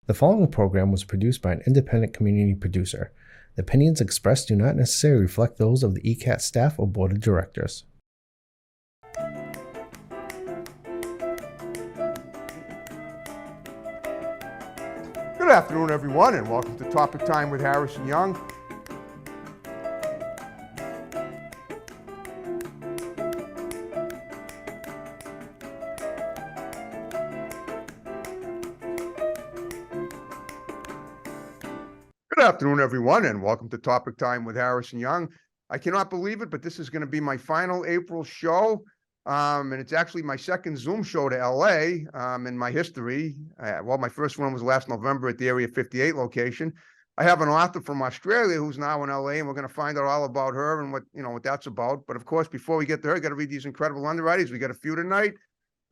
The following program was produced by an independent community producer. The opinions expressed do not necessarily reflect those of the ECAT staff or board of directors. Good afternoon, everyone, and welcome to Topic Time with Harrison Young. Good afternoon, everyone, and welcome to Topic Time with Harrison Young. I cannot believe it, but this is going to be my final April show, and it's actually my second Zoom show to LA in my history. Well, my first one was last November at the Area 58 location. I have an author from Australia who's now in LA, and we're going to find out all about her and what that's about. But of course, before we get there, I got to read these incredible underwritings. We got a few tonight,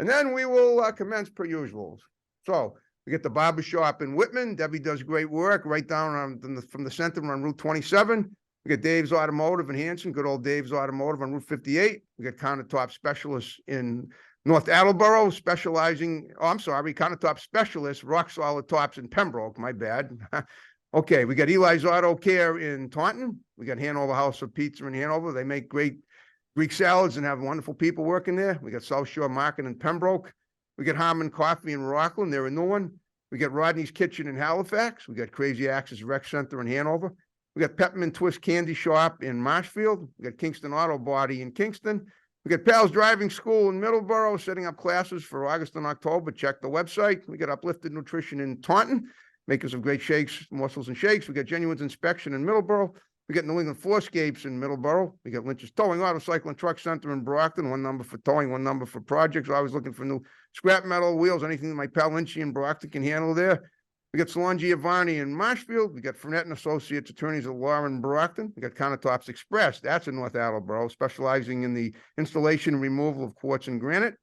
and then we will commence per usual. So we get the barber shop in Whitman. Debbie does great work right down from the center on Route 27. We got Dave's Automotive in Hanson, good old Dave's Automotive on Route 58. We got countertop specialists in North Attleboro, countertop specialists, rock solid tops in Pembroke, my bad. Okay, we got Eli's Auto Care in Taunton. We got Hanover House of Pizza in Hanover. They make great Greek salads and have wonderful people working there. We got South Shore Market in Pembroke. We got Harmon Coffee in Rockland. They're a new one. We got Rodney's Kitchen in Halifax. We got Crazy Axe's Rec Center in Hanover. We got Peppermint Twist Candy Shop in Marshfield. We got Kingston Auto Body in Kingston. We got Pal's Driving School in Middleborough, setting up classes for August and October. Check the website. We got Uplifted Nutrition in Taunton, makers of great shakes, morsels and shakes. We got Genuine's Inspection in Middleborough. We got New England Floorscapes in Middleborough. We got Lynch's Towing, Auto Cycle and Truck Center in Brockton. One number for towing, one number for projects. Always looking for new scrap metal, wheels, anything that my pal Lynchy in Brockton can handle there. We got Salon Giovanni in Marshfield. We got Furnett and Associates, attorneys at law in Brockton. We got Countertops Express. That's in North Attleboro, specializing in the installation and removal of quartz and granite.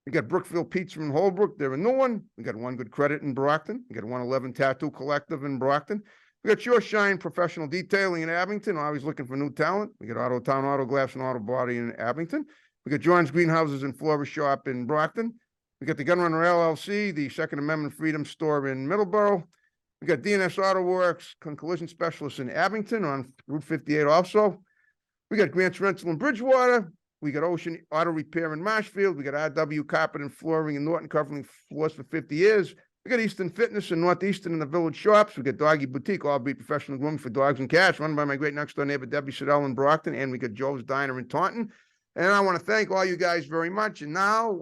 We got Brookfield Pizza in Holbrook. They're a new one. We got One Good Credit in Brockton. We got 111 Tattoo Collective in Brockton. We got Your Shine Professional Detailing in Abington, always looking for new talent. We got Auto Town Auto Glass and Auto Body in Abington. We got John's Greenhouses and Florist Shop in Brockton. We got the Gunrunner LLC, the Second Amendment Freedom Store in Middleborough. We got DNS Auto Works, collision specialists in Abington on Route 58 also. We got Grant's Rental in Bridgewater. We got Ocean Auto Repair in Marshfield. We got RW Carpet and Flooring in Norton, covering floors for 50 years. We got Eastern Fitness in Northeastern in the Village Shops. We got Doggy Boutique, all breed professional grooming for dogs and cats, run by my great next door neighbor, Debbie Siddell in Brockton. And we got Joe's Diner in Taunton. And I want to thank all you guys very much. And now,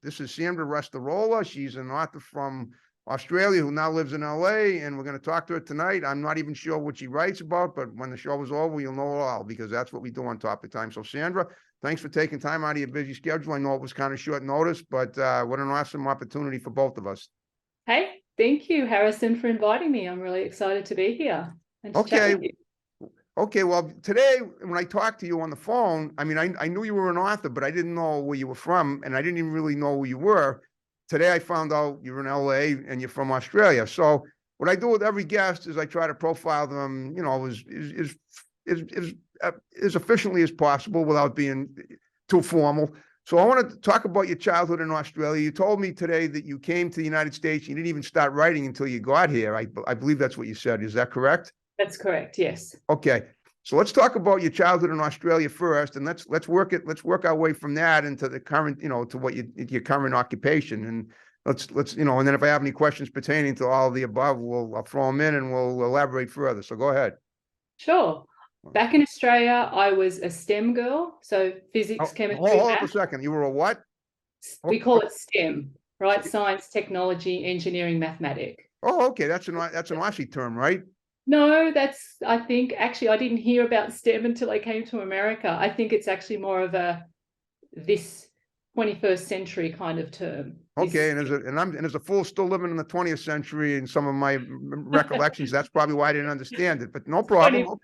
this is Sandra Rostirolla. She's an author from Australia who now lives in LA, and we're going to talk to her tonight. I'm not even sure what she writes about, but when the show is over, you'll know it all, because that's what we do on Topic Time. So Sandra, thanks for taking time out of your busy schedule. I know it was kind of short notice, but what an awesome opportunity for both of us. Hey, thank you, Harrison, for inviting me. I'm really excited to be here and to chat with you. Okay, well, today, when I talked to you on the phone, I mean, I knew you were an author, but I didn't know where you were from, and I didn't even really know who you were. Today, I found out you're in LA and you're from Australia. So what I do with every guest is I try to profile them, as efficiently as possible without being too formal. So I want to talk about your childhood in Australia. You told me today that you came to the United States. You didn't even start writing until you got here. I believe that's what you said. Is that correct? That's correct, yes. Okay. So let's talk about your childhood in Australia first, and let's work our way from that into the current, to what your current occupation. And let's and then if I have any questions pertaining to all of the above, I'll throw them in and we'll elaborate further. So go ahead. Sure. Back in Australia, I was a STEM girl, so physics, chemistry, hold math. up a second. You were a what? We call it STEM, right? Science, technology, engineering, mathematics. Oh, okay. That's an Aussie term, right? No, I think, actually, I didn't hear about STEM until I came to America. I think it's actually more of this 21st century kind of term. Okay, and as a fool still living in the 20th century in some of my recollections, that's probably why I didn't understand it, but no problem.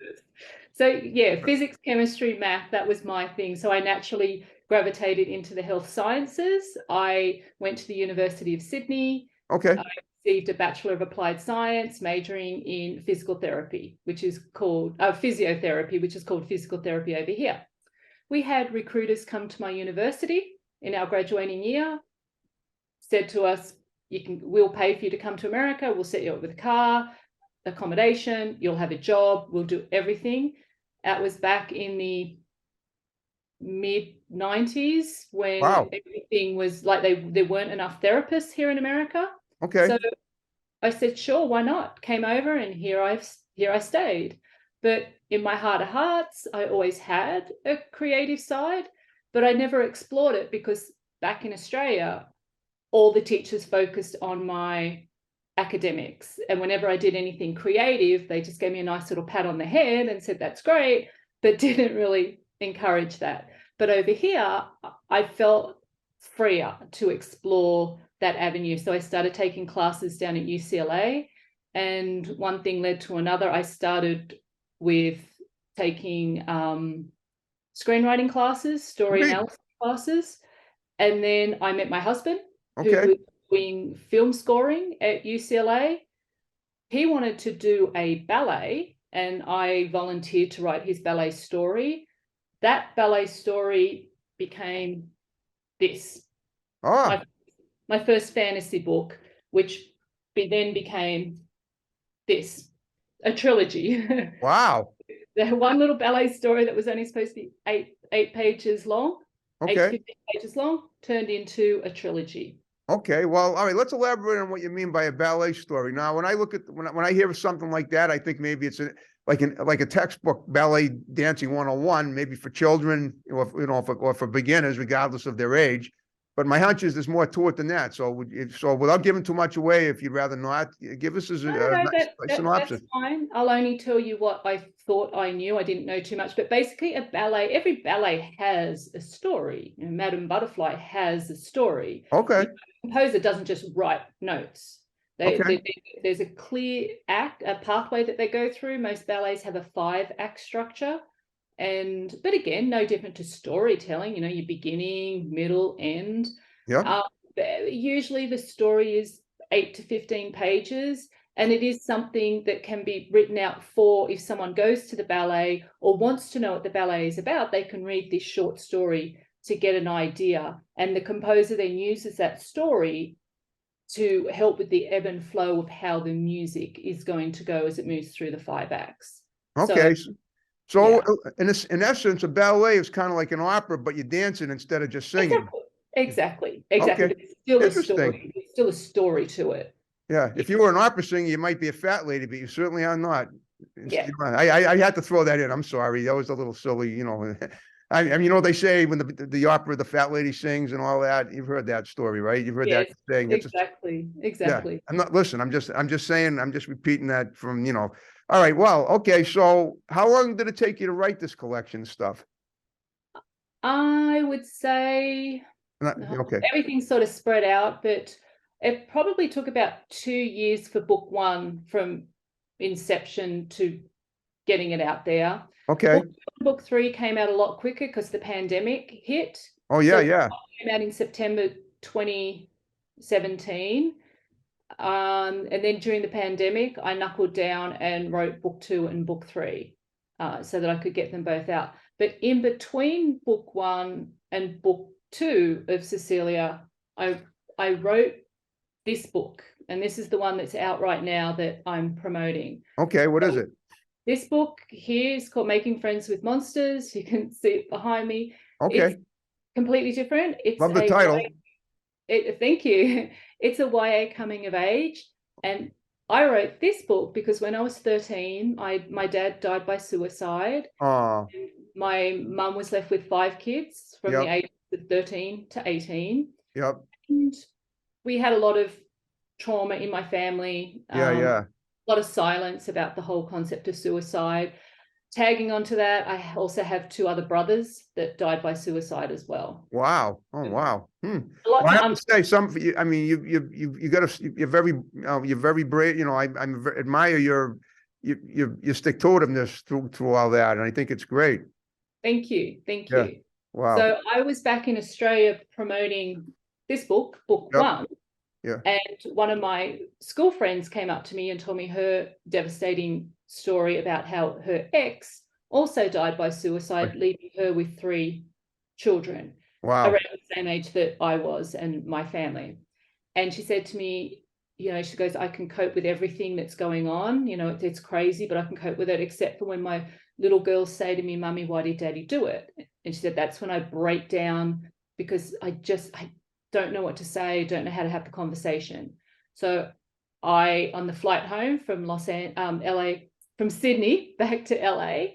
So yeah, physics, chemistry, math, that was my thing. So I naturally gravitated into the health sciences. I went to the University of Sydney. Okay. I received a Bachelor of Applied Science, majoring in physical therapy, which is called physiotherapy, which is called physical therapy over here. We had recruiters come to my university in our graduating year, said to us, we'll pay for you to come to America. We'll set you up with a car, accommodation. You'll have a job. We'll do everything. That was back in the mid-90s when Wow. everything was like there weren't enough therapists here in America. Okay. So I said, sure, why not? Came over, and here I stayed. But in my heart of hearts, I always had a creative side, but I never explored it because back in Australia, all the teachers focused on my academics. And whenever I did anything creative, they just gave me a nice little pat on the head and said, that's great, but didn't really encourage that. But over here, I felt freer to explore that avenue. So I started taking classes down at UCLA, and one thing led to another. I started with taking screenwriting classes, story analysis classes, and then I met my husband, who was doing film scoring at UCLA. He wanted to do a ballet, and I volunteered to write his ballet story. That ballet story became this. My first fantasy book, which then became this, a trilogy. Wow. The one little ballet story that was only supposed to be eight pages long, 8 to 15 pages long, turned into a trilogy. Okay, well, all right, let's elaborate on what you mean by a ballet story. Now, when I look at when I hear something like that, I think maybe it's like a textbook ballet dancing 101, maybe for children or for beginners, regardless of their age. But my hunch is there's more to it than that. So, without giving too much away, if you'd rather not, give us a nice synopsis. That's fine. I'll only tell you what I thought I knew. I didn't know too much. But basically, every ballet has a story. You know, Madame Butterfly has a story. Okay. The composer doesn't just write notes. There's a clear a pathway that they go through. Most ballets have a 5-act structure. But again, no different to storytelling, your beginning, middle, end. Yeah. Usually the story is 8 to 15 pages, and it is something that can be written out for if someone goes to the ballet or wants to know what the ballet is about, they can read this short story to get an idea. And the composer then uses that story to help with the ebb and flow of how the music is going to go as it moves through the 5 acts. Okay. So in essence, a ballet is kind of like an opera, but you're dancing instead of just singing. Exactly. Okay. It's still a story. There's still a story to it. Yeah. If you were an opera singer, you might be a fat lady, but you certainly are not. Yeah. I had to throw that in. I'm sorry. That was a little silly, I mean, they say when the opera, the fat lady sings and all that. You've heard that story, right? You've heard that saying. Exactly. Yeah. I'm just saying, I'm just repeating that from, All right. Well, okay. So how long did it take you to write this collection of stuff? I would say everything's sort of spread out, but it probably took about 2 years for book 1 from inception to getting it out there. Okay. Book 3 came out a lot quicker because the pandemic hit. Oh, yeah, It came out in September 2017. And then during the pandemic, I knuckled down and wrote book 2 and book 3 so that I could get them both out. But in between book 1 and book 2 of Cecilia, I wrote this book, and this is the one that's out right now that I'm promoting. Okay, what is it? This book here is called Making Friends with Monsters. You can see it behind me. Okay. It's completely different. It's love the title. Thank you. It's a YA coming of age. And I wrote this book because when I was 13, my dad died by suicide. Oh. My mum was left with 5 kids from the age of 13 to 18. Yep. And we had a lot of trauma in my family. A lot of silence about the whole concept of suicide. Tagging onto that, I also have 2 other brothers that died by suicide as well. Wow! Oh, wow! Well, I have to say, I mean, you're very brave. I admire your stick-to-itiveness through all that, and I think it's great. Thank you. Wow. So I was back in Australia promoting this book, book 1. Yeah. And one of my school friends came up to me and told me her devastating story about how her ex also died by suicide, leaving her with 3 children. Wow. Around the same age that I was and my family. And she said to me, she goes, I can cope with everything that's going on. It's crazy, but I can cope with it, except for when my little girls say to me, Mummy, why did Daddy do it? And she said, that's when I break down, because I don't know what to say, don't know how to have the conversation. So on the flight home from from Sydney back to LA,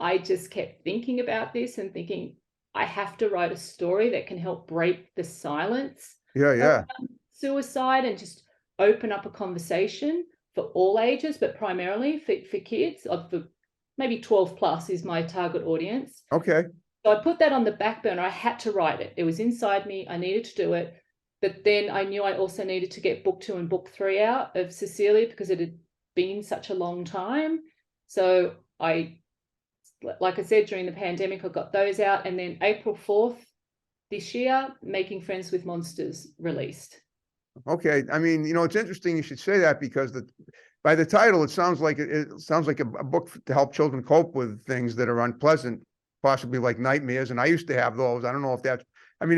I just kept thinking about this and thinking, I have to write a story that can help break the silence around suicide and just open up a conversation for all ages, but primarily for kids. For maybe 12 plus is my target audience. Okay. So I put that on the back burner. I had to write it. It was inside me. I needed to do it. But then I knew I also needed to get book 2 and book 3 out of Cecilia, because it had been such a long time. So like I said, during the pandemic, I got those out. And then April 4th this year, Making Friends with Monsters released. Okay. I mean, it's interesting you should say that, because by the title, it sounds like a book to help children cope with things that are unpleasant, possibly like nightmares. And I used to have those. I don't know if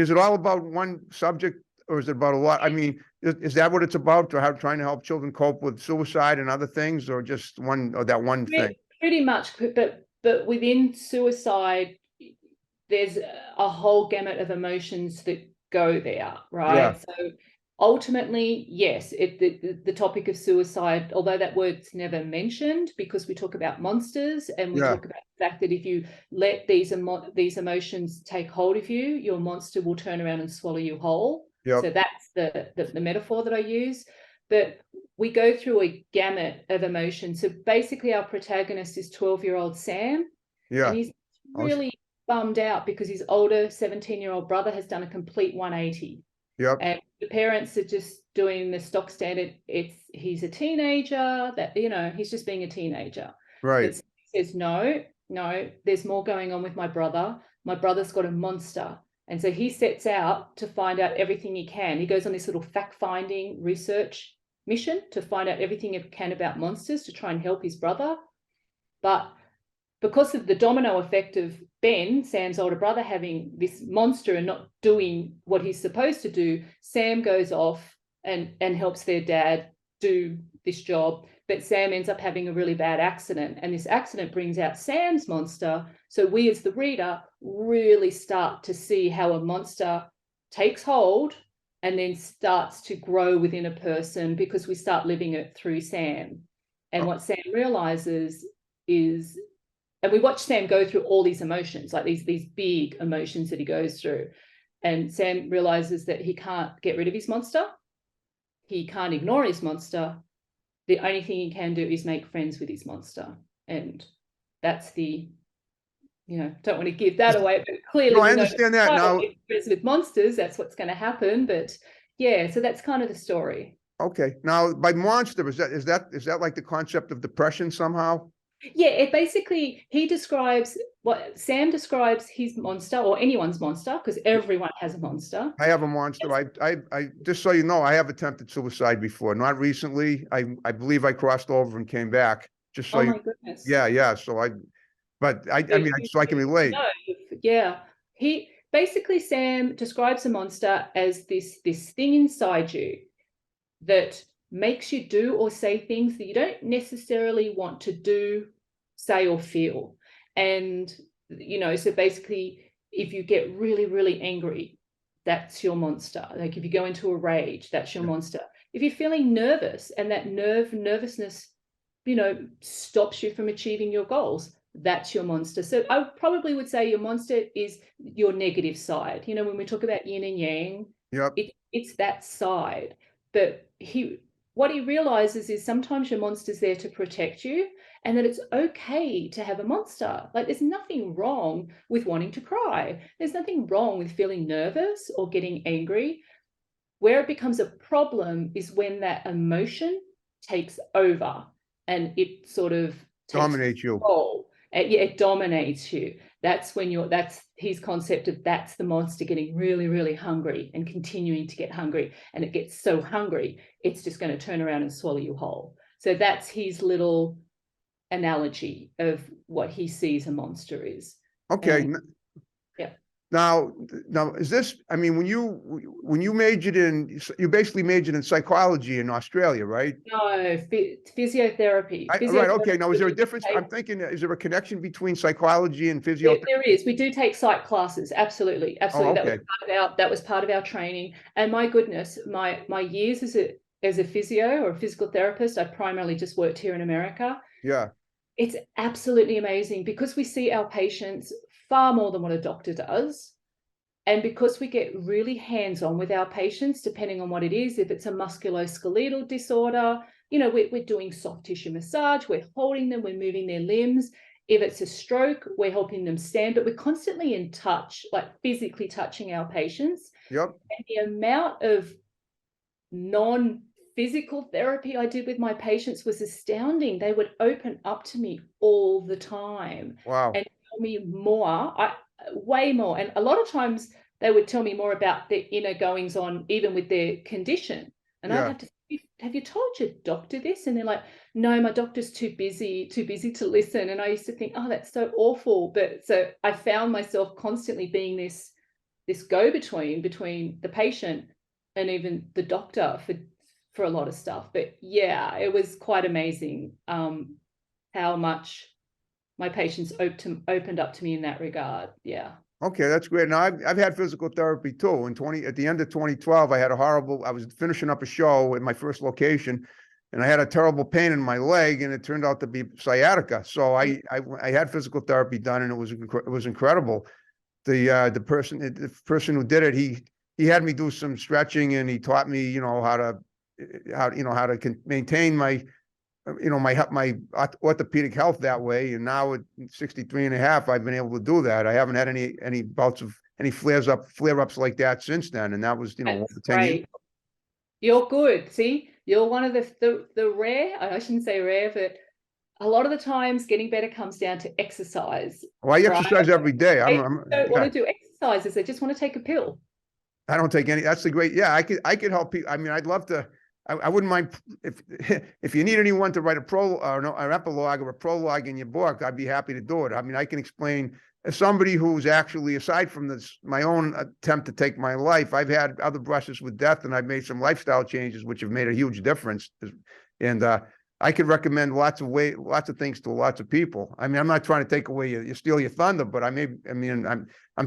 is it all about one subject, or is it about a lot? I mean, is that what it's about, or trying to help children cope with suicide and other things, or just that one thing? Pretty much, but within suicide, there's a whole gamut of emotions that go there, right? Yeah. So ultimately, yes, the topic of suicide, although that word's never mentioned, because we talk about monsters, and we talk about the fact that if you let these emotions take hold of you, your monster will turn around and swallow you whole. Yep. So that's the metaphor that I use. But we go through a gamut of emotions. So basically, our protagonist is 12-year-old Sam. Yeah. And he's really bummed out because his older 17-year-old brother has done a complete 180. Yep. And the parents are just doing the stock standard. He's a teenager, that, he's just being a teenager. Right. But he says, no, there's more going on with my brother. My brother's got a monster. And so he sets out to find out everything he can. He goes on this little fact-finding research mission to find out everything he can about monsters to try and help his brother. But because of the domino effect of Ben, Sam's older brother, having this monster and not doing what he's supposed to do, Sam goes off and helps their dad do this job. But Sam ends up having a really bad accident, and this accident brings out Sam's monster. So we, as the reader, really start to see how a monster takes hold and then starts to grow within a person, because we start living it through Sam. And what Sam realizes is, and we watch Sam go through all these emotions, like these big emotions that he goes through. And Sam realizes that he can't get rid of his monster. He can't ignore his monster. The only thing he can do is make friends with his monster. And that's don't want to give that away, but clearly, no, I understand that now. Friends with monsters, that's what's going to happen. But yeah, so that's kind of the story. Okay. Now, by monster, is that like the concept of depression somehow? Yeah, it basically, Sam describes his monster, or anyone's monster, because everyone has a monster. I have a monster. I just so you know, I have attempted suicide before. Not recently. I believe I crossed over and came back. Just so my goodness. Yeah. So I can relate. Yeah. Sam describes a monster as this thing inside you that makes you do or say things that you don't necessarily want to do, say, or feel. And, so basically, if you get really, really angry, that's your monster. Like if you go into a rage, that's your monster. If you're feeling nervous and that nervousness, stops you from achieving your goals, that's your monster. So I probably would say your monster is your negative side. When we talk about yin and yang, it's that side. But what he realizes is sometimes your monster's there to protect you, and that it's okay to have a monster. Like there's nothing wrong with wanting to cry. There's nothing wrong with feeling nervous or getting angry. Where it becomes a problem is when that emotion takes over and it sort of dominates you. It dominates you. That's his concept of, that's the monster getting really, really hungry and continuing to get hungry. And it gets so hungry, it's just going to turn around and swallow you whole. So that's his little analogy of what he sees a monster is. Okay. Now, is this, I mean, when you you basically majored in psychology in Australia, right? No, physiotherapy. Right. Okay. Now, is there a Physiotherapy. difference? I'm thinking, is there a connection between psychology and There, physiotherapy? there is. We do take psych classes. Absolutely. Oh, Absolutely. okay. That was part of our training. And my goodness, my years as a physio or a physical therapist, I primarily just worked here in America. Yeah. It's absolutely amazing because we see our patients far more than what a doctor does. And because we get really hands-on with our patients, depending on what it is, if it's a musculoskeletal disorder, you know, we're doing soft tissue massage, we're holding them, we're moving their limbs. If it's a stroke, we're helping them stand, but we're constantly in touch, like physically touching our patients. Yep. And the amount of non-physical therapy I did with my patients was astounding. They would open up to me all the time Wow. and tell me more, way more. And a lot of times they would tell me more about their inner goings on, even with their condition. And I'd Yeah. have to say, have you told your doctor this? And they're like, no, my doctor's too busy to listen. And I used to think, oh, that's so awful. But so I found myself constantly being this go-between between the patient and even the doctor for a lot of stuff. But yeah, it was quite amazing how much my patients opened up to me in that regard. Yeah. Okay, that's great. Now I've had physical therapy too. At the end of 2012, I was finishing up a show at my first location, and I had a terrible pain in my leg, and it turned out to be sciatica. So I had physical therapy done, and it was incredible. The person who did it, he had me do some stretching, and he taught me, how to maintain my my orthopedic health that way. And now at 63 and a half, I've been able to do that. I haven't had any bouts of any flare-ups like that since then. And that was, That's 10 years. great. You're good. See, you're one of the rare, I shouldn't say rare, but a lot of the times getting better comes down to exercise. Well, I exercise every day. They don't want to do exercises. They just want to take a pill. I don't take any. That's the great. Yeah, I could help people. I mean, I'd love to. I wouldn't mind if you need anyone to write an epilogue or a prologue in your book. I'd be happy to do it. I mean, I can explain, as somebody who's actually, aside from this, my own attempt to take my life, I've had other brushes with death, and I've made some lifestyle changes which have made a huge difference. And I could recommend lots of things to lots of people. I mean, I'm not trying to take away you steal your thunder, but I'm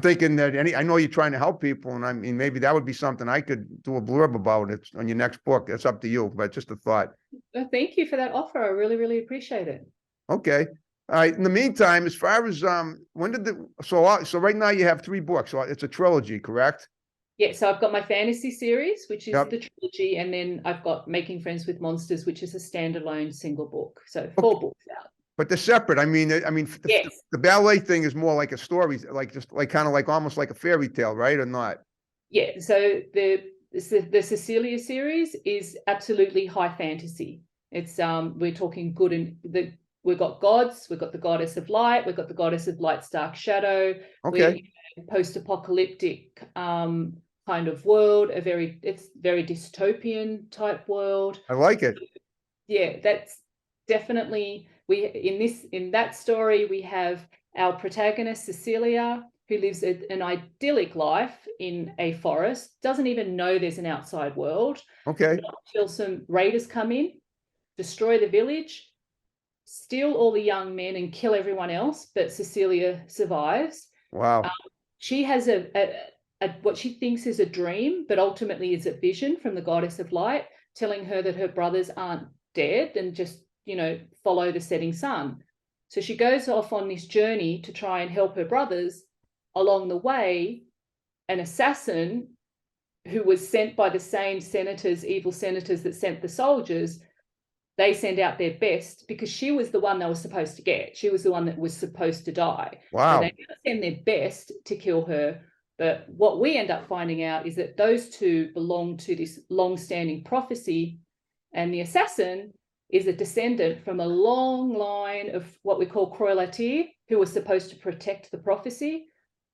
thinking that I know you're trying to help people, and I mean, maybe that would be something I could do a blurb about it on your next book. It's up to you, but just a thought. Well, thank you for that offer. I really, really appreciate it. Okay. All right. In the meantime, as far as so right now you have 3 books. So it's a trilogy, correct? Yeah, so I've got my fantasy series, which is Yep. the trilogy, and then I've got Making Friends with Monsters, which is a standalone single book. So 4 books out. But they're separate. Yes. The ballet thing is more like a story, like almost like a fairy tale, right? Or not? Yeah. So the Cecilia series is absolutely high fantasy. It's we're talking good and we've got gods, we've got the goddess of light, we've got the goddess of light's dark shadow. Okay. We're post-apocalyptic kind of world, it's very dystopian type world. I like it. Yeah, that's definitely in that story we have our protagonist Cecilia, who lives an idyllic life in a forest, doesn't even know there's an outside world. Okay. Until some raiders come in, destroy the village, steal all the young men and kill everyone else, but Cecilia survives. Wow. She has what she thinks is a dream, but ultimately is a vision from the goddess of light, telling her that her brothers aren't dead and just, follow the setting sun. So she goes off on this journey to try and help her brothers. Along the way, an assassin who was sent by the same evil senators that sent the soldiers, they send out their best because she was the one they were supposed to get. She was the one that was supposed to die. Wow. So they send their best to kill her. But what we end up finding out is that those two belong to this long-standing prophecy, and the assassin is a descendant from a long line of what we call Croix-Latier, who was supposed to protect the prophecy.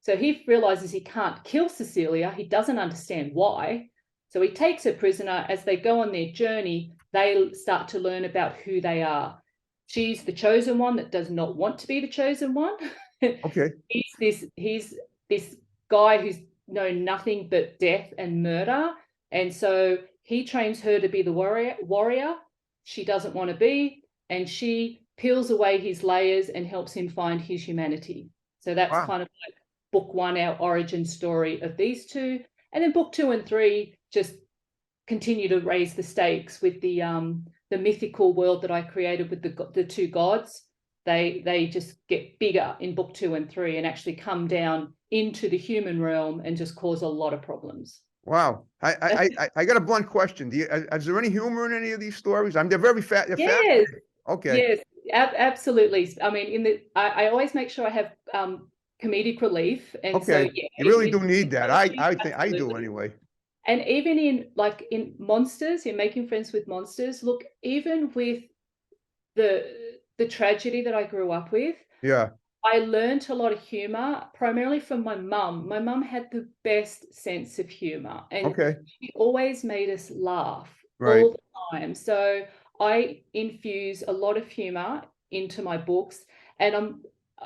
So he realizes he can't kill Cecilia. He doesn't understand why. So he takes her prisoner. As they go on their journey, they start to learn about who they are. She's the chosen one that does not want to be the chosen one. Okay. He's this guy who's known nothing but death and murder. And so he trains her to be the warrior she doesn't want to be, and she peels away his layers and helps him find his humanity. So that's kind of like book 1, our origin story of these two. And then book 2 and 3 just continue to raise the stakes with the mythical world that I created with the 2 gods. They just get bigger in book 2 and 3 and actually come down into the human realm and just cause a lot of problems. Wow. I got a blunt question. Is there any humor in any of these stories? They're very fat. Yes. Okay. Yes, absolutely. I mean, I always make sure I have comedic relief. And so, yeah, you really do need that. I think I do anyway. And even in monsters, in Making Friends with Monsters, look, even with the tragedy that I grew up with, yeah, I learned a lot of humor, primarily from my mum. My mum had the best sense of humor, and she always made us laugh all the time. So I infuse a lot of humor into my books, and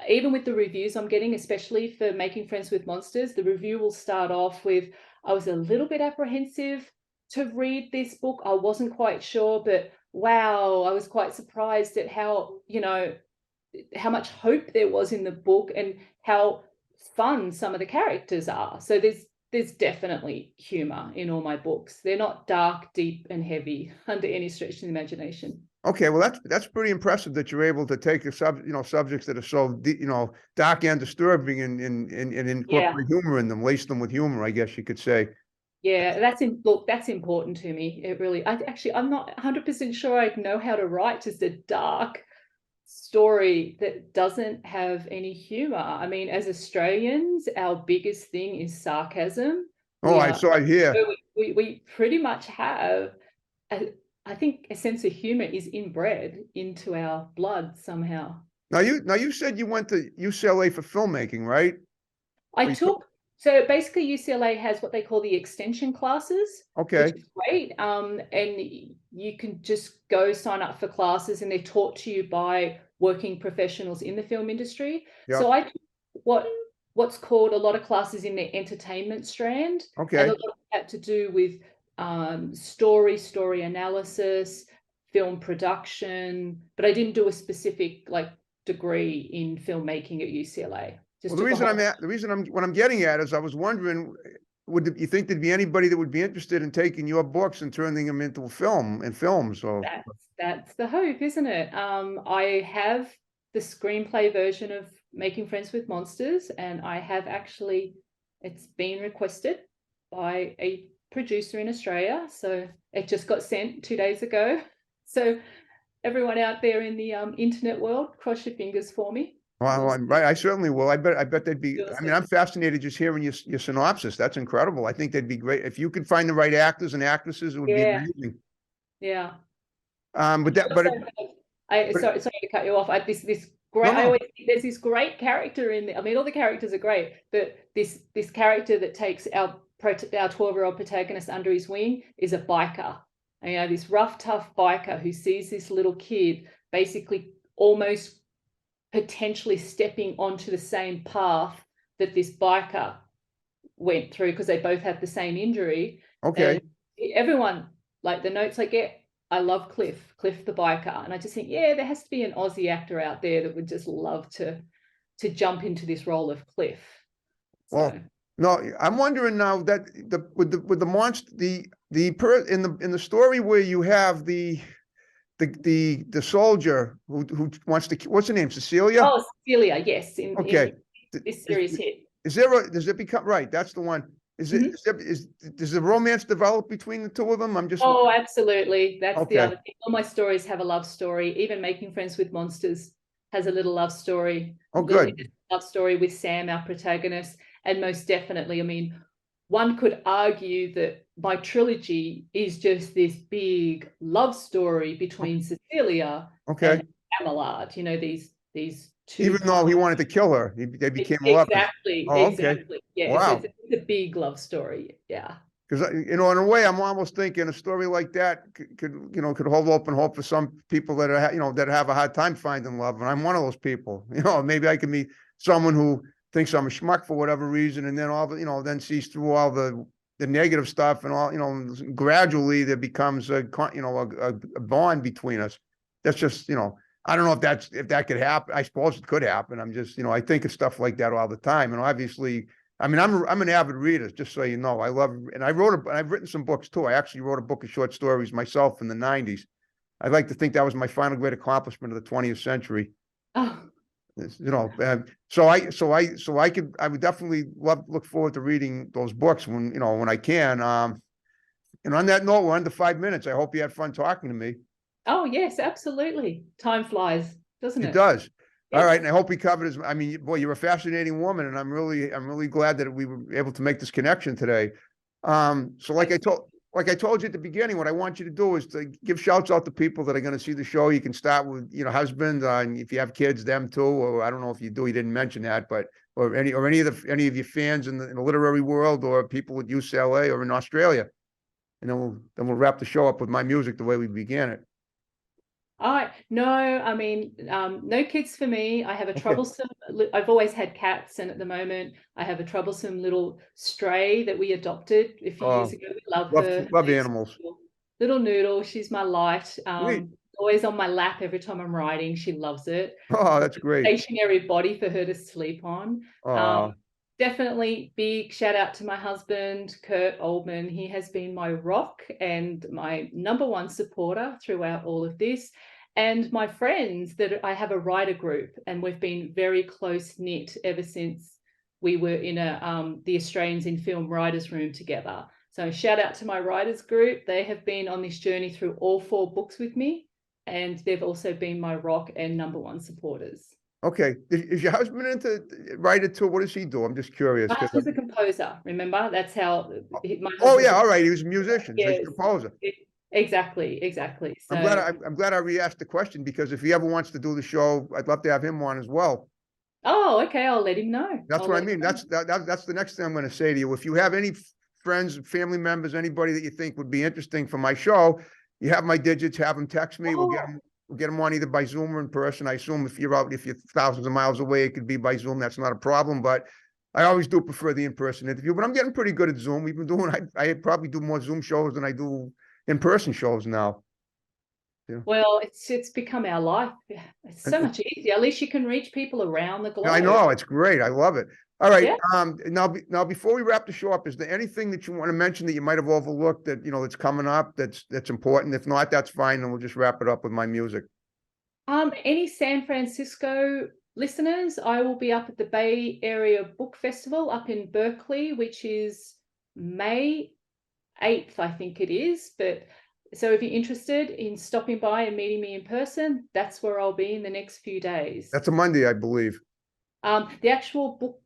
even with the reviews I'm getting, especially for Making Friends with Monsters, the review will start off with, I was a little bit apprehensive to read this book. I wasn't quite sure, but wow, I was quite surprised at how, how much hope there was in the book and how fun some of the characters are. So there's definitely humor in all my books. They're not dark, deep, and heavy under any stretch of the imagination. Okay, well that's pretty impressive that you're able to take subjects that are so dark and disturbing and incorporate humor in them, lace them with humor, I guess you could say. Yeah, that's important to me. It really, I'm not 100% sure I know how to write just a dark story that doesn't have any humor. I mean, as Australians, our biggest thing is sarcasm. I saw it here. So we pretty much have, I think, a sense of humor is inbred into our blood somehow. Now you said you went to UCLA for filmmaking, right? So basically UCLA has what they call the extension classes, which is great. And you can just go sign up for classes, and they're taught to you by working professionals in the film industry. So I took what's called a lot of classes in the entertainment strand. And a lot of that to do with story analysis, film production, but I didn't do a specific degree in filmmaking at UCLA. Well, what I'm getting at is I was wondering, would you think there'd be anybody that would be interested in taking your books and turning them into a film and film? So that's the hope, isn't it? I have the screenplay version of Making Friends with Monsters, and I have it's been requested by a producer in Australia. So it just got sent 2 days ago. So everyone out there in the internet world, cross your fingers for me. Well, right, I certainly will. I bet they'd be. I mean, I'm fascinated just hearing your synopsis. That's incredible. I think they'd be great if you could find the right actors and actresses. It would be amazing. Yeah. Sorry to cut you off. There's this great character in there. I mean, all the characters are great, but this character that takes our 12-year-old protagonist under his wing is a biker. And, this rough, tough biker who sees this little kid basically almost potentially stepping onto the same path that this biker went through, because they both have the same injury. And everyone, the notes I get, I love Cliff the biker. And I just think, there has to be an Aussie actor out there that would just love to jump into this role of Cliff. Well, no, I'm wondering now that with the monster, in the story where you have the soldier who wants to, what's her name, Cecilia? Oh, Cecilia, yes. In this series hit. Does it become right? That's the one. Does the romance develop between the two of them? Absolutely. That's the other thing. All my stories have a love story. Even Making Friends with Monsters has a little love story. Good. Love story with Sam, our protagonist. And most definitely, I mean, one could argue that my trilogy is just this big love story between Cecilia and Abelard. These two. Even though he wanted to kill her, they became lovers. Exactly. Yeah, wow. It's a big love story. Yeah. Because in a way, I'm almost thinking a story like that could hold open hope for some people that are that have a hard time finding love, and I'm one of those people. Maybe I can be someone who thinks I'm a schmuck for whatever reason, and then all the, then sees through all the negative stuff and all, gradually there becomes a bond between us. That's just, I don't know if that could happen. I suppose it could happen. I'm just, I think of stuff like that all the time. And obviously, I mean, I'm an avid reader, just so you know. I love, and I've written some books too. I actually wrote a book of short stories myself in the 90s. I'd like to think that was my final great accomplishment of the 20th century. Oh, So I would definitely look forward to reading those books when I can. And on that note, we're under 5 minutes. I hope you had fun talking to me. oh yes, absolutely. Time flies, doesn't it? It does. Yes. All right, and I hope we covered I mean, boy, you're a fascinating woman, and I'm really glad that we were able to make this connection today. So like I told you at the beginning, what I want you to do is to give shouts out to people that are going to see the show. You can start with, husband, and if you have kids, them too, or I don't know if you do, you didn't mention that, but, or any of your fans in the literary world, or people at UCLA or in Australia. And then we'll wrap the show up with my music the way we began it. No, I mean, no kids for me. I have a troublesome, I've always had cats, and at the moment I have a troublesome little stray that we adopted a few years ago. We love her. Love animals. Little Noodle, she's my light. Always on my lap every time I'm riding. She loves it. Oh, that's great. Stationary body for her to sleep on. Definitely big shout out to my husband, Kurt Oldman. He has been my rock and my #1 supporter throughout all of this. And my friends, that I have a writer group, and we've been very close knit ever since we were in the Australians in Film Writers Room together. So shout out to my writers group. They have been on this journey through all 4 books with me, and they've also been my rock and #1 supporters. Okay. Is your husband into writer too? What does he do? I'm just curious. My husband's a composer. Remember, that's how. Oh yeah, all right. He was a musician. Yes. He's a composer. Exactly. So, I'm glad I re-asked the question, because if he ever wants to do the show, I'd love to have him on as well. Oh, okay. I'll let him know. That's what I mean. That's the next thing I'm going to say to you. If you have any friends, family members, anybody that you think would be interesting for my show, you have my digits. Have them text me. We'll get them on either by Zoom or in person. I assume if you're thousands of miles away, it could be by Zoom. That's not a problem. But I always do prefer the in-person interview. But I'm getting pretty good at Zoom. We've been doing. I probably do more Zoom shows than I do in-person shows now. Yeah. Well, it's become our life. It's so much easier. At least you can reach people around the globe. I know, it's great. I love it. All right. Yeah. Now before we wrap the show up, is there anything that you want to mention that you might have overlooked that that's coming up that's important? If not, that's fine, and we'll just wrap it up with my music. Any San Francisco listeners, I will be up at the Bay Area Book Festival up in Berkeley, which is May 8th, I think it is. But so if you're interested in stopping by and meeting me in person, that's where I'll be in the next few days. That's a Monday, I believe. The actual book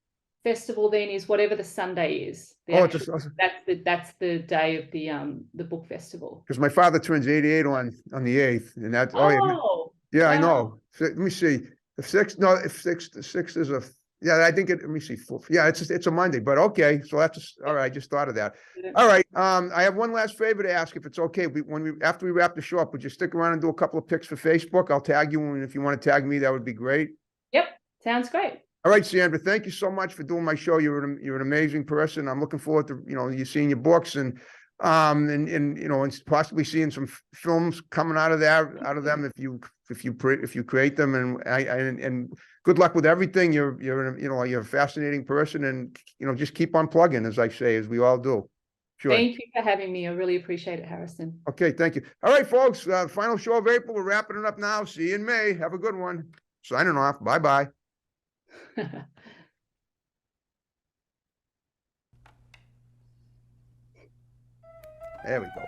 festival then is whatever the Sunday is. That's the day of the book festival. Because my father turns 88 on the 8th, and that's yeah, I know. Let me see. The 6th is a. Yeah, I think it. Let me see. Yeah, it's a Monday, but okay. So that's all right. I just thought of that. All right. I have one last favor to ask, if it's okay. After we wrap the show up, would you stick around and do a couple of pics for Facebook? I'll tag you, and if you want to tag me, that would be great. Yep, sounds great. All right, Sandra. Thank you so much for doing my show. You're an amazing person. I'm looking forward to you seeing your books and possibly seeing some films coming out of them if you create them, and good luck with everything. You're a fascinating person, and just keep on plugging, as I say, as we all do. Sure. Thank you for having me. I really appreciate it, Harrison. Okay, thank you. All right, folks, final show of April. We're wrapping it up now. See you in May. Have a good one. Signing off. Bye-bye. There we go.